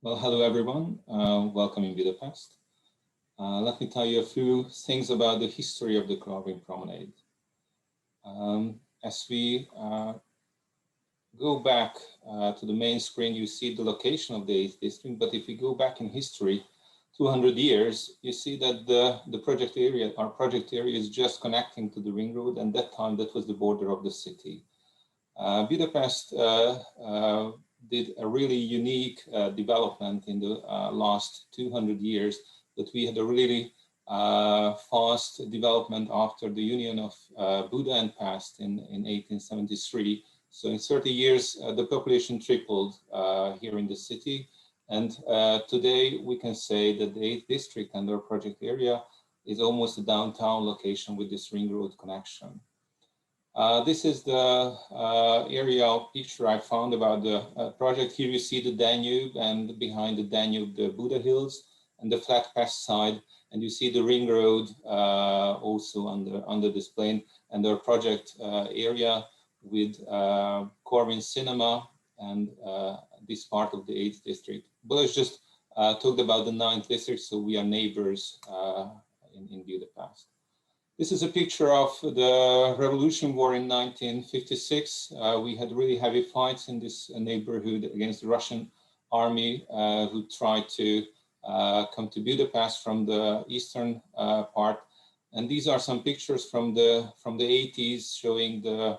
Well, hello everyone. Welcome in Budapest. Let me tell you a few things about the history of the Corvin Promenade. As we go back to the main screen, you see the location of the 8th district. But if we go back in history, 200 years, you see that the project area, our project area, is just connecting to the ring road, and that time that was the border of the city. Budapest did a really unique development in the last 200 years, that we had a really fast development after the union of Buda and Pest in 1873. So in 30 years, the population tripled here in the city. And today we can say that the 8th district and our project area is almost a downtown location with this ring road connection. This is the aerial picture I found about the project. Here you see the Danube, and behind the Danube, the Buda Hills and the flat Pest side. And you see the ring road also under this plane, and our project area with Corvin Cinema and this part of the 8th district. But just talked about the 9th district, so we are neighbors in Budapest. This is a picture of the Revolution War in 1956. We had really heavy fights in this neighborhood against the Russian army who tried to come to Budapest from the eastern part. And these are some pictures from the 80s showing the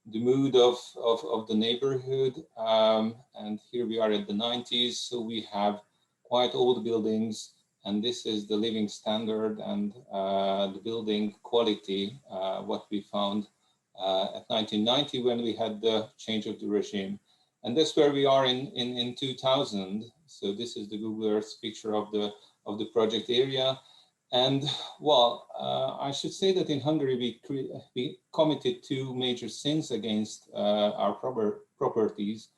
mood of the neighborhood. And here we are at the 90s. So we have quite old buildings. And this is the living standard and the building quality, what we found at 1990 when we had the change of the regime. And that's where we are in 2000. So this is the Google Earth picture of the project area. And well, I should say that in Hungary, we committed two major sins against our properties.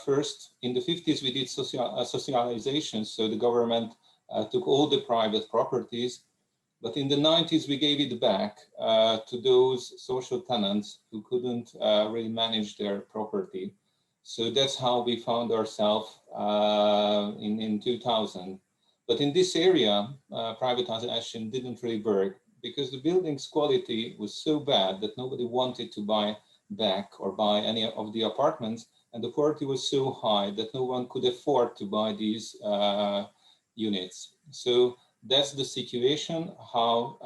First, in the 50s, we did socialization. So the government took all the private properties, but in the 90s we gave it back to those social tenants who couldn't really manage their property. So that's how we found ourselves in 2000. But in this area, privatization didn't really work because the building's quality was so bad that nobody wanted to buy back or buy any of the apartments, and the quality was so high that no one could afford to buy these units. So that's the situation, how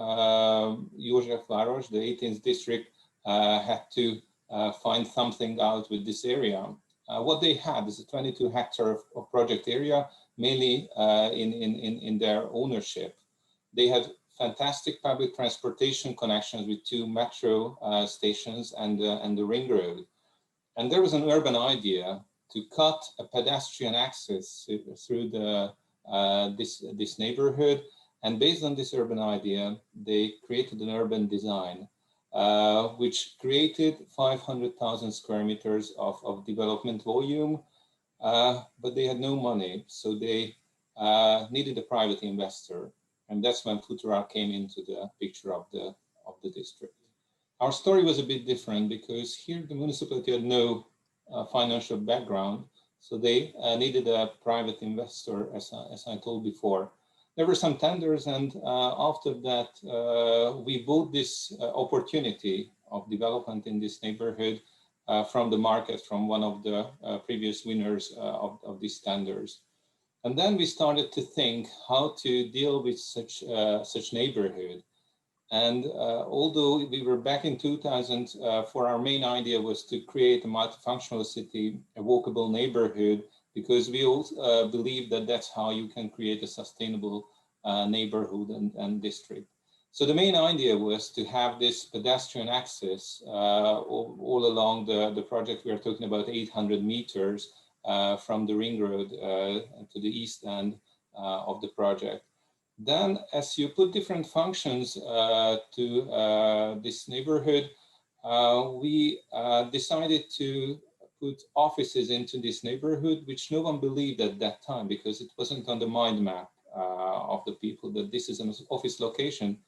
Józsefváros, the 18th district, had to find something out with this area. What they had is a 22 hectare of project area, mainly in their ownership. They had fantastic public transportation connections with two metro stations and the ring road. And there was an urban idea to cut a pedestrian access through this neighborhood, and based on this urban idea, they created an urban design, which created 500,000 square meters of development volume, but they had no money, so they needed a private investor, and that's when Futureal came into the picture of the district. Our story was a bit different because here the municipality had no financial background. So they needed a private investor, as I told before. There were some tenders, and after that, we bought this opportunity of development in this neighborhood from the market, from one of the previous winners of these tenders. And then we started to think how to deal with such neighborhood. And although we were back in 2000, for our main idea was to create a multifunctional city, a walkable neighborhood, because we all believe that that's how you can create a sustainable neighborhood and district. So the main idea was to have this pedestrian access all along the project. We are talking about 800 meters from the ring road to the east end of the project. Then, as you put different functions to this neighborhood, we decided to put offices into this neighborhood, which no one believed at that time because it wasn't on the mind map of the people that this is an office location.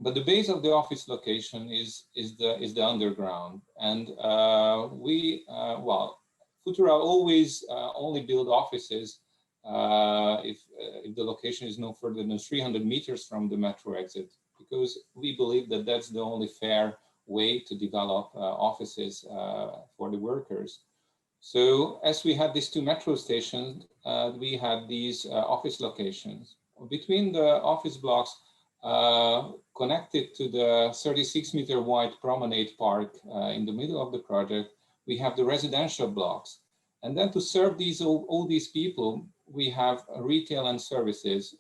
But the base of the office location is the underground, and Futureal always only build offices if the location is no further than 300 meters from the metro exit, because we believe that that's the only fair way to develop offices for the workers. So as we had these two metro stations, we had these office locations. Between the office blocks connected to the 36-meter wide promenade park in the middle of the project, we have the residential blocks. And then to serve all these people, we have retail and services.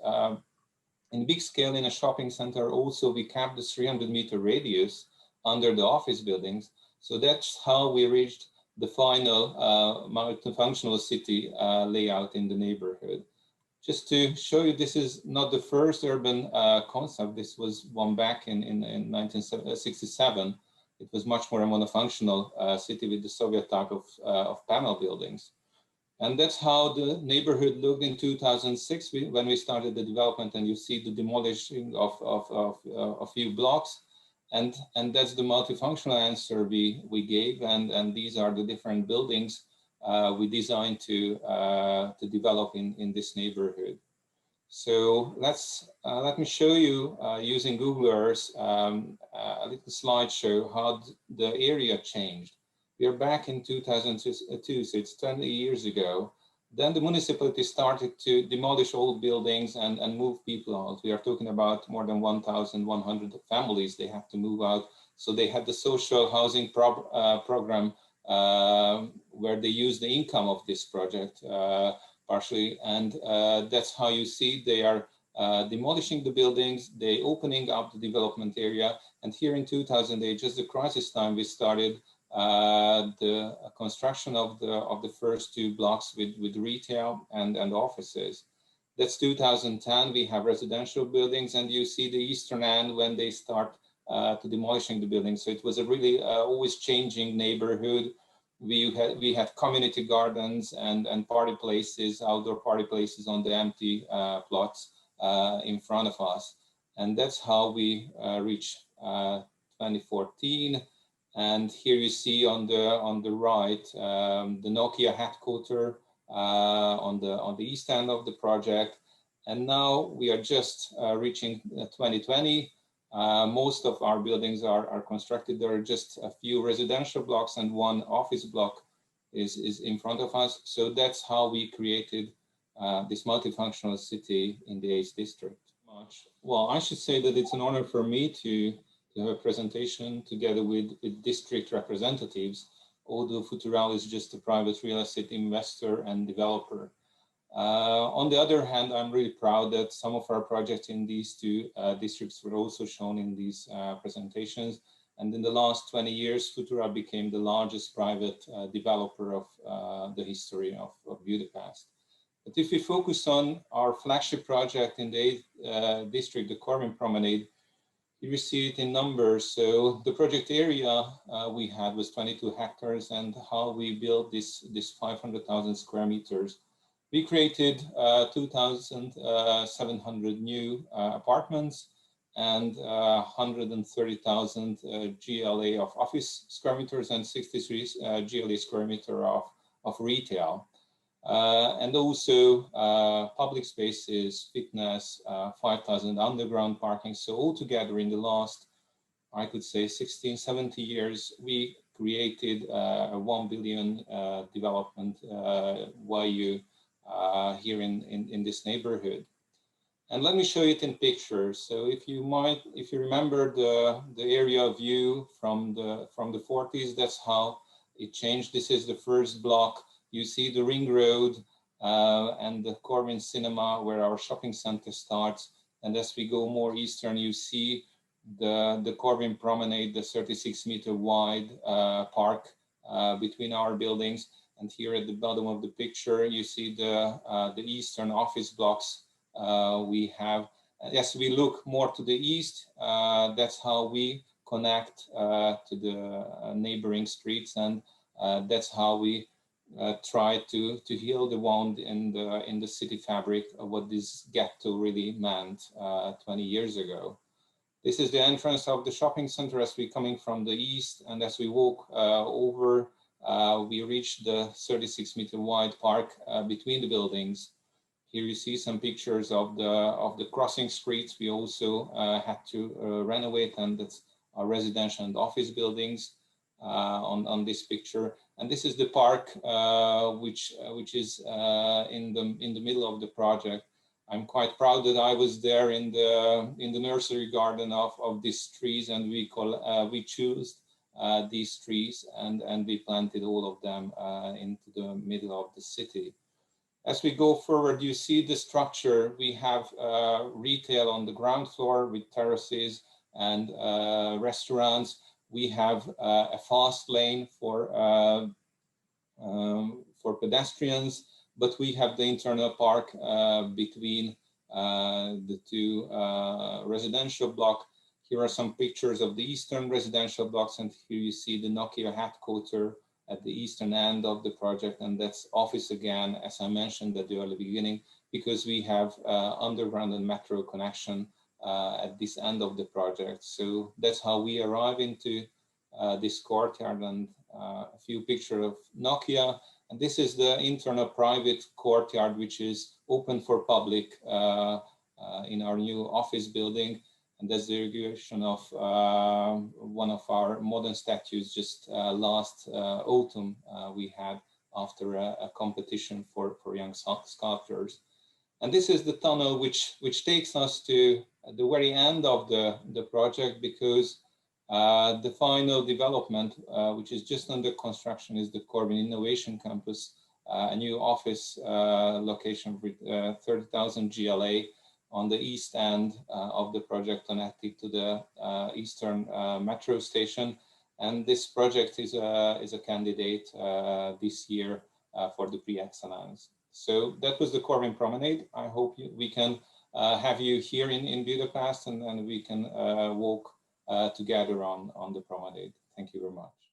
In big scale in a shopping center, also we capped the 300-meter radius under the office buildings. So that's how we reached the final multifunctional city layout in the neighborhood. Just to show you, this is not the first urban concept. This was one back in 1967. It was much more a monofunctional city with the Soviet type of panel buildings. And that's how the neighborhood looked in 2006 when we started the development, and you see the demolishing of a few blocks. And that's the multifunctional answer we gave, and these are the different buildings we designed to develop in this neighborhood. So let me show you using Google Earth a little slideshow how the area changed. We are back in 2002, so it's 20 years ago. Then the municipality started to demolish old buildings and move people out. We are talking about more than 1,100 families they have to move out. So they had the social housing program where they use the income of this project partially. And that's how you see they are demolishing the buildings, they opening up the development area. And here in 2008, just the crisis time, we started the construction of the first two blocks with retail and offices. That's 2010. We have residential buildings, and you see the eastern end when they start to demolishing the buildings. So it was a really always changing neighborhood. We had community gardens and party places, outdoor party places on the empty plots in front of us, and that's how we reached 2014. And here you see on the right the Nokia headquarters on the east end of the project. And now we are just reaching 2020. Most of our buildings are constructed. There are just a few residential blocks and one office block is in front of us. So that's how we created this multifunctional city in the 8th district. Well, I should say that it's an honor for me to have a presentation together with district representatives, although Futureal is just a private real estate investor and developer. On the other hand, I'm really proud that some of our projects in these two districts were also shown in these presentations. And in the last 20 years, Futureal became the largest private developer of the history of Budapest. But if we focus on our flagship project in the 8th district, the Corvin Promenade, you see it in numbers. So the project area we had was 22 hectares, and how we built this 500,000 square meters. We created 2,700 new apartments and 130,000 GLA of office square meters and 63 GLA square meter of retail. And also public spaces, fitness, 5,000 underground parking. So altogether in the last, I could say 16, 17 years, we created a 1 billion development value here in this neighborhood. And let me show you it in pictures. So if you remember the area view from the 40s, that's how it changed. This is the first block. You see the ring road and the Corvin Cinema where our shopping center starts. And as we go more eastern, you see the Corvin Promenade, the 36-meter wide park between our buildings. And here at the bottom of the picture, you see the eastern office blocks we have. As we look more to the east, that's how we connect to the neighboring streets, and that's how we try to heal the wound in the city fabric of what this ghetto really meant 20 years ago. This is the entrance of the shopping center as we coming from the east, and as we walk over, we reach the 36-meter wide park between the buildings. Here you see some pictures of the crossing streets. We also had to renovate, and that's our residential and office buildings on this picture. And this is the park, which is in the middle of the project. I'm quite proud that I was there in the nursery garden of these trees, and we chose these trees, and we planted all of them into the middle of the city. As we go forward, you see the structure. We have retail on the ground floor with terraces and restaurants. We have a fast lane for pedestrians, but we have the internal park between the two residential blocks. Here are some pictures of the eastern residential blocks, and here you see the Nokia headquarters at the eastern end of the project, and that's office again, as I mentioned at the early beginning, because we have underground and metro connection at this end of the project. So that's how we arrive into this courtyard, and a few pictures of Nokia. And this is the internal private courtyard, which is open for public in our new office building. And that's the inauguration of one of our modern statues just last autumn we had after a competition for young sculptors. And this is the tunnel which takes us to the very end of the project, because the final development, which is just under construction, is the Corvin Innovation Campus, a new office location with 30,000 GLA on the east end of the project, connected to the eastern metro station. And this project is a candidate this year for the Prix Excellence. So that was the Corvin Promenade. I hope we can have you here in Budapest, and we can walk together on the promenade. Thank you very much.